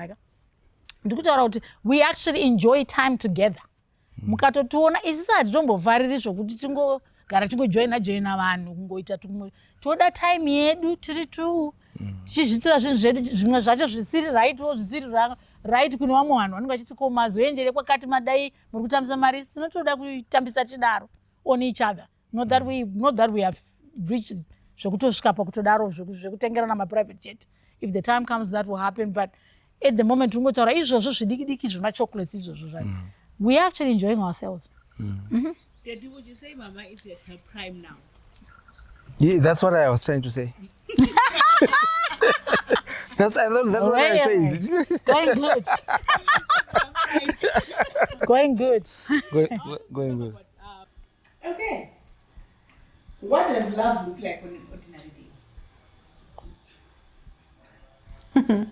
We actually enjoy time together. Mukatotuona isisa hatitombovariri zvokuti tingogara tingojoina vanhu kungoita toda time yedu tiri tu tichizvitira zvinhu zvedu zvimwe zvacho zvisiri right zvisiri right kune vamwe vanhu vanenge vachiti ko mazoendere kwakati madai muri kutambisa mari tinotoda kutambisa tidaro on each other. Not that we have reached zvekutosvika pakutodaro zvekutengerana maprivate jet. If the time comes that will happen, but at the moment ungotaura izvozvo zvidiki zvemachocolates izvozvo zvacho. We are actually enjoying ourselves. Daddy, would you say Mama is at her prime now? Yeah, that's what I was trying to say. That's what I said. Going good. Going good. Going good. Okay. What does love look like on an ordinary day?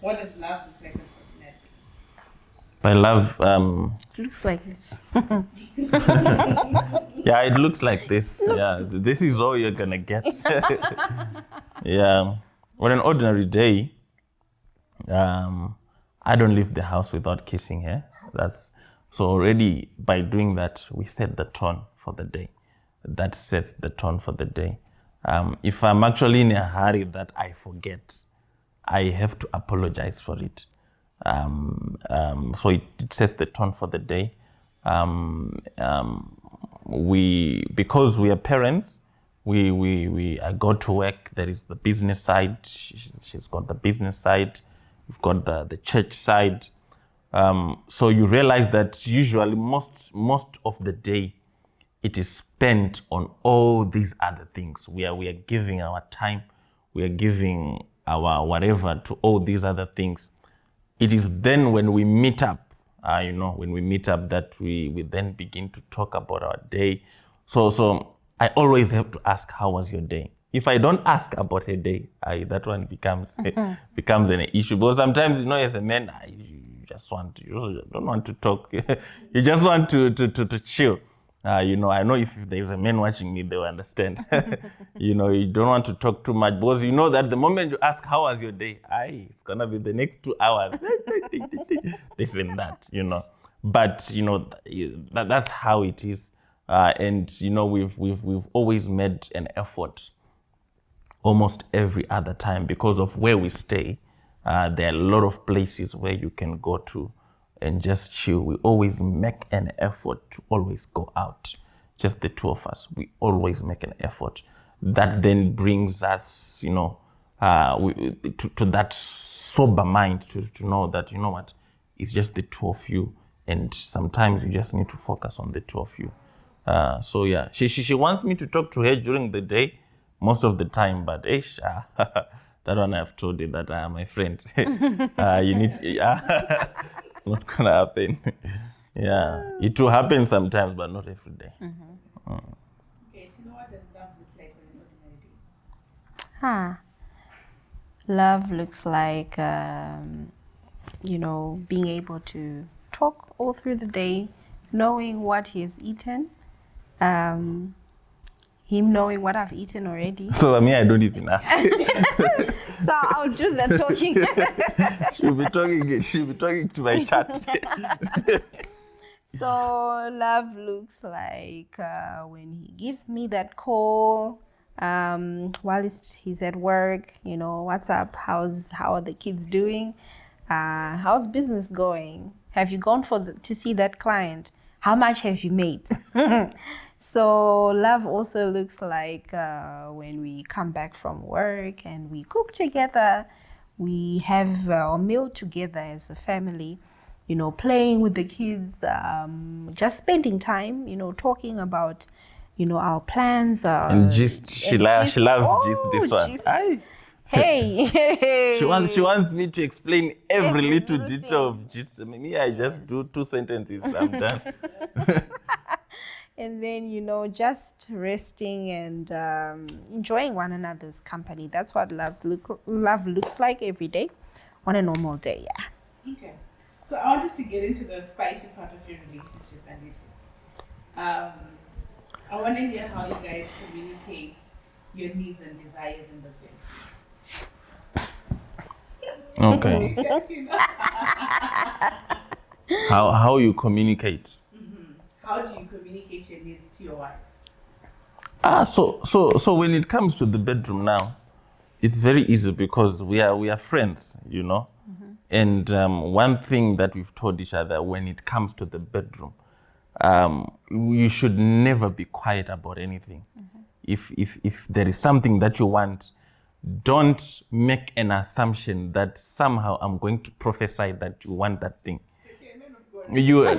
What does love look like on an ordinary day? My love, It looks like this. yeah, it looks like this. Yeah, this is all you're gonna get. Yeah, on an ordinary day, I don't leave the house without kissing her. So already by doing that, we set the tone for the day. That sets the tone for the day. If I'm actually in a hurry that I forget, I have to apologize for it. So it sets the tone for the day. Because we are parents, I go to work. There is the business side. She's got the business side. We've got the church side. So you realize that usually most of the day, it is spent on all these other things. We are giving our time. We are giving our whatever to all these other things. It is then when we meet up, that we then begin to talk about our day. So I always have to ask, how was your day? If I don't ask about a day, that one becomes an issue. Because sometimes, as a man, you don't want to talk. You just want to chill. I know if there's a man watching me, they will understand. You don't want to talk too much because you know that the moment you ask, how was your day? It's going to be the next 2 hours. This and that, But, that's how it is. And, we've always made an effort almost every other time because of where we stay. There are a lot of places where you can go to and just chill. We always make an effort to always go out. Just the two of us. We always make an effort. That then brings us, to that sober mind to know that, what, it's just the two of you. And sometimes you just need to focus on the two of you. So yeah, she wants me to talk to her during the day most of the time, but that one I've told you that my friend, you need, it's not gonna happen. Yeah, it will happen sometimes, but not every day. Okay, do you know what does love look like on an ordinary day? Love looks like, being able to talk all through the day, knowing what he has eaten, him knowing what I've eaten already. So I don't even ask. So I'll do the talking. She'll be talking to my chat. So love looks like when he gives me that call while he's at work, you know, what's up? How are the kids doing? How's business going? Have you gone to see that client? How much have you made? So love also looks like when we come back from work and we cook together, we have a meal together as a family, you know, playing with the kids, just spending time, you know, talking about, you know, our plans. And gist, she loves gist this one. Gist. Hey. She wants me to explain every little detail of gist. Me, I just do 2 sentences, I'm done. And then, you know, just resting and enjoying one another's company. That's what love looks like every day on a normal day, yeah. Okay. So I want us to get into the spicy part of your relationship, Alicia. I want to hear how you guys communicate your needs and desires in the bed. Okay. How you communicate? How do you communicate your needs to your wife? So when it comes to the bedroom now, it's very easy because we are friends, you know. And one thing that we've told each other when it comes to the bedroom, you should never be quiet about anything. If there is something that you want, don't make an assumption that somehow I'm going to prophesy that you want that thing. No.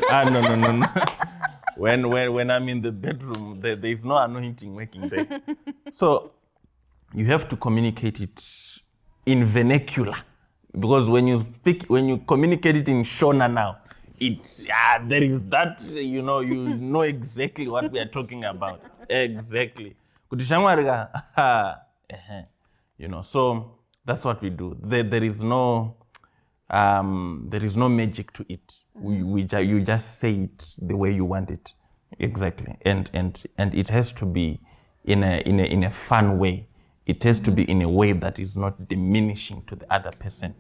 When I'm in the bedroom, there is no anointing working there. So you have to communicate it in vernacular, because when you communicate it in Shona now, there is that, you know exactly what we are talking about. Exactly. You know, so that's what we do. There is no magic to it. You just say it the way you want it, exactly, and it has to be in a fun way. It has to be in a way that is not diminishing to the other person.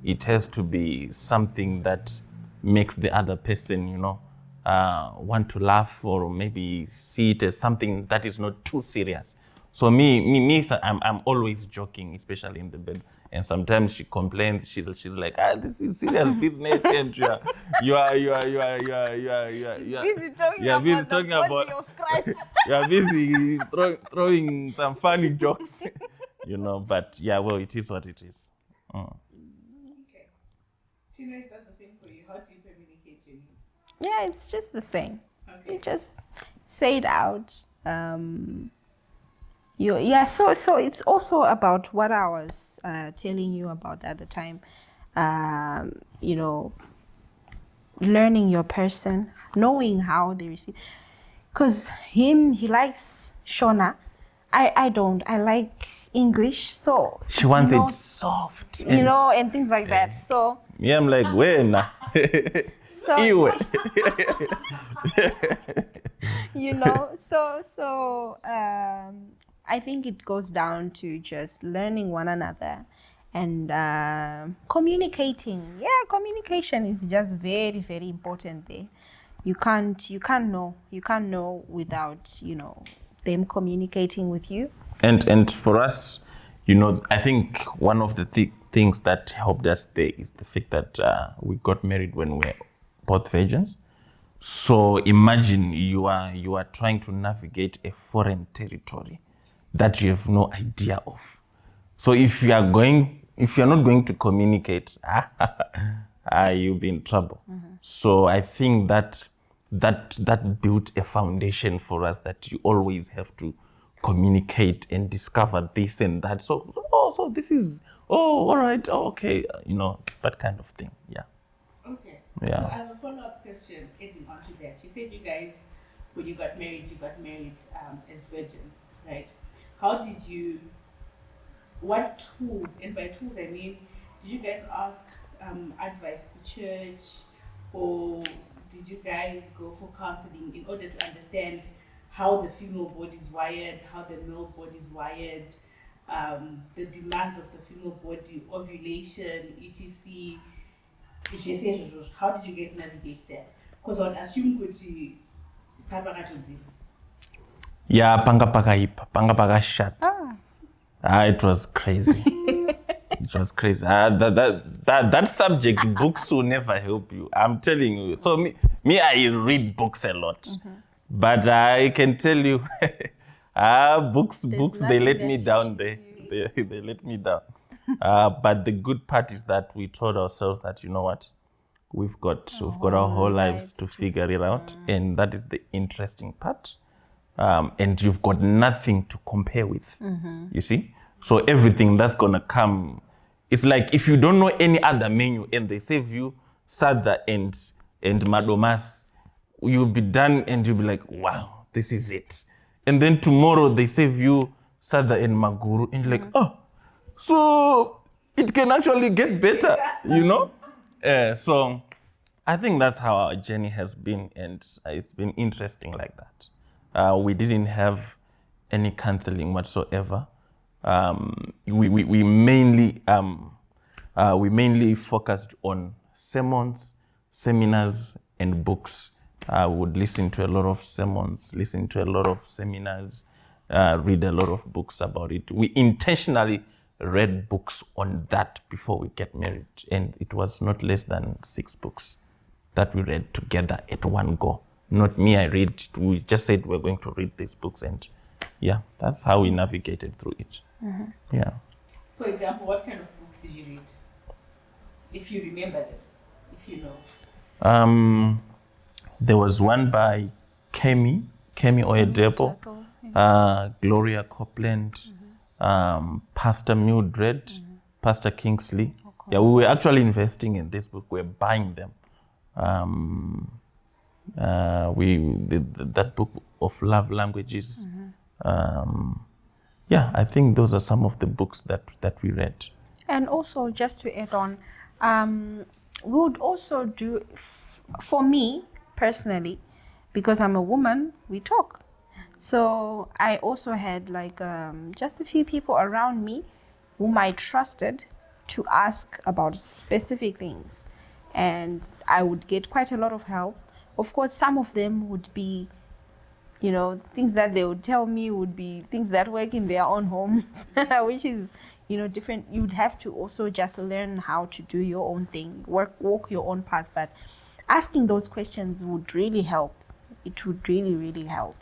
It has to be something that makes the other person, you know, want to laugh or maybe see it as something that is not too serious. So me, I'm always joking, especially in the bed. And sometimes she complains. She's like, this is serious business, and you are Busy talking about the body of Christ. You are busy throwing some funny jokes, you know. But yeah, well, it is what it is. Okay. Tina, is that the same for you? How do you communicate your needs? Yeah, it's just the same. Okay. You just say it out. So it's also about what I was telling you about at the time. You know, learning your person, knowing how they receive. Because he likes Shona. I don't. I like English. So She wants it soft. You know, and things like that. So yeah, I'm like, when? So you know, so I think it goes down to just learning one another and communicating. Yeah, communication is just very, very important there. You can't know without, you know, them communicating with you. And for us, you know, I think one of the things that helped us there is the fact that we got married when we were both virgins. So imagine you are trying to navigate a foreign territory that you have no idea of. So if you're not going to communicate, you'll be in trouble. So I think that built a foundation for us, that you always have to communicate and discover this and that. So this is, all right, okay, you know, that kind of thing. Yeah. Okay. Yeah. So I have a follow-up question adding on to that. You said you guys, when you got married as virgins, right? What tools, and by tools I mean, did you guys ask advice for church, or did you guys go for counseling in order to understand how the female body is wired, how the male body is wired? the demand of the female body, ovulation, etc. How did you navigate there? Because I'd assume kuti papakatonzima. Yeah, panga paka shut. It was crazy. It was crazy. That subject, books will never help you. I'm telling you. So me, I read books a lot, but I can tell you, books, they let me down. They let me down. But the good part is that we told ourselves that, you know what, we've got our whole lives to figure it out, and that is the interesting part. And you've got nothing to compare with. You see, so everything that's gonna come, it's like if you don't know any other menu and they serve you sadza and madomas, you'll be done and you'll be like, wow, this is it. And then tomorrow they serve you sadza and maguru and you're like, oh, so it can actually get better, you know? So I think that's how our journey has been, and it's been interesting like that. We didn't have any counseling whatsoever. We mainly focused on sermons, seminars, and books. We would listen to a lot of sermons, listen to a lot of seminars, read a lot of books about it. We intentionally read books on that before we get married, and it was not less than 6 books that we read together at one go. Not me, I read. We just said we're going to read these books, and yeah, that's how we navigated through it. Yeah. For example, what kind of books did you read? If you remember them, if you know. There was one by Kemi Oyedepo, Gloria Copeland, Pastor Mildred, Pastor Kingsley. Okay. Yeah, we were actually investing in this book. We're buying them. That book of love languages. Yeah, I think those are some of the books that we read. And also, just to add on, we would also do, for me personally, because I'm a woman, we talk. So I also had like just a few people around me whom I trusted to ask about specific things. And I would get quite a lot of help. Of course, some of them would be, you know, things that they would tell me would be things that work in their own homes, which is, you know, different. You would have to also just learn how to do your own thing, walk your own path. But asking those questions would really help. It would really, really help.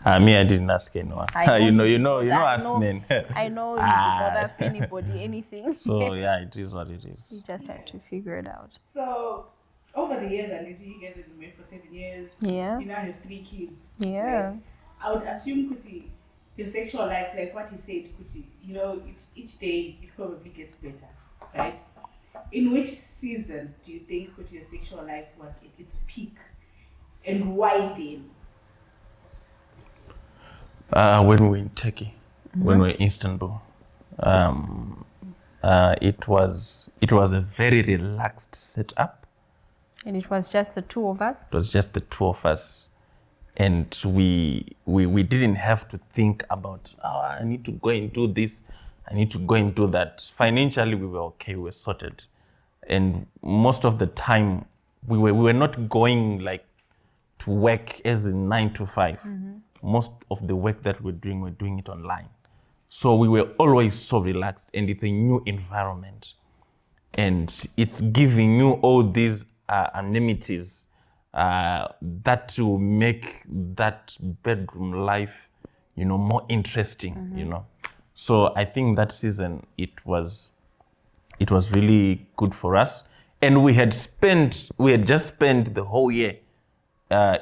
Me, I didn't ask anyone. You know, us men. I know you did not ask anybody anything. So yeah, it is what it is. You just had to figure it out. So over the years, Alice, you guys have been married for 7 years. Yeah. You now have 3 kids. Yeah. Right? I would assume, Kuti, your sexual life, like what you said, Kuti, you know, each day it probably gets better, right? In which season do you think, Kuti, your sexual life was at its peak, and why then? When we were in Turkey, when we were in Istanbul, it was a very relaxed setup. And it was just the two of us? It was just the two of us. And we didn't have to think about, I need to go and do this, I need to go and do that. Financially, we were okay, we were sorted. And most of the time, we were not going like to work as in 9 to 5. Most of the work that we're doing it online. So we were always so relaxed, and it's a new environment. And it's giving you all these amenities that will make that bedroom life, you know, more interesting, you know. So I think that season, it was really good for us. And we had just spent the whole year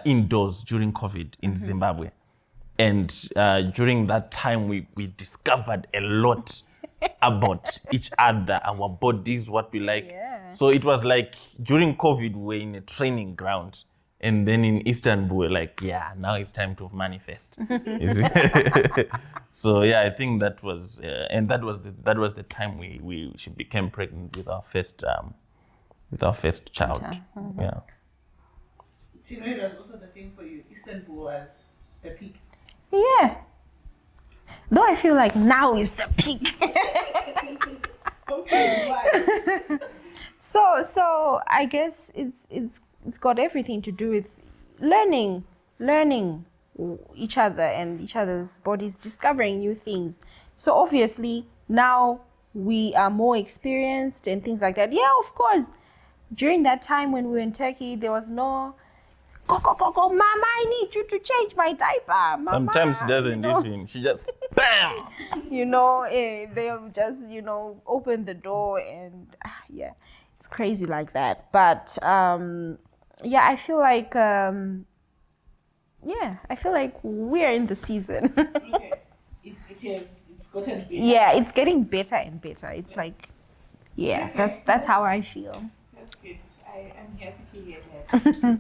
indoors during COVID in Zimbabwe. And during that time, we discovered a lot about each other, our bodies, what we like. Yeah. So it was like during COVID, we were in a training ground. And then in Istanbul, we're like, yeah, now it's time to manifest. So yeah, I think that was, and that was the time she became pregnant with our first child. Yeah. Do you know it was also the same for you? Istanbul was the peak. Yeah. Though I feel like now is the peak. Okay, why? So I guess it's got everything to do with learning each other and each other's bodies, discovering new things. So obviously now we are more experienced and things like that. Yeah, of course. During that time when we were in Turkey, there was no go, Mama, I need you to change my diaper. Mama, Sometimes she doesn't even. She just bam. They'll just open the door and yeah, it's crazy like that. But yeah, I feel like we're in the season. Okay. It's gotten better. Yeah, it's getting better and better. It's like, yeah, that's how I feel. That's good. I'm happy to hear that.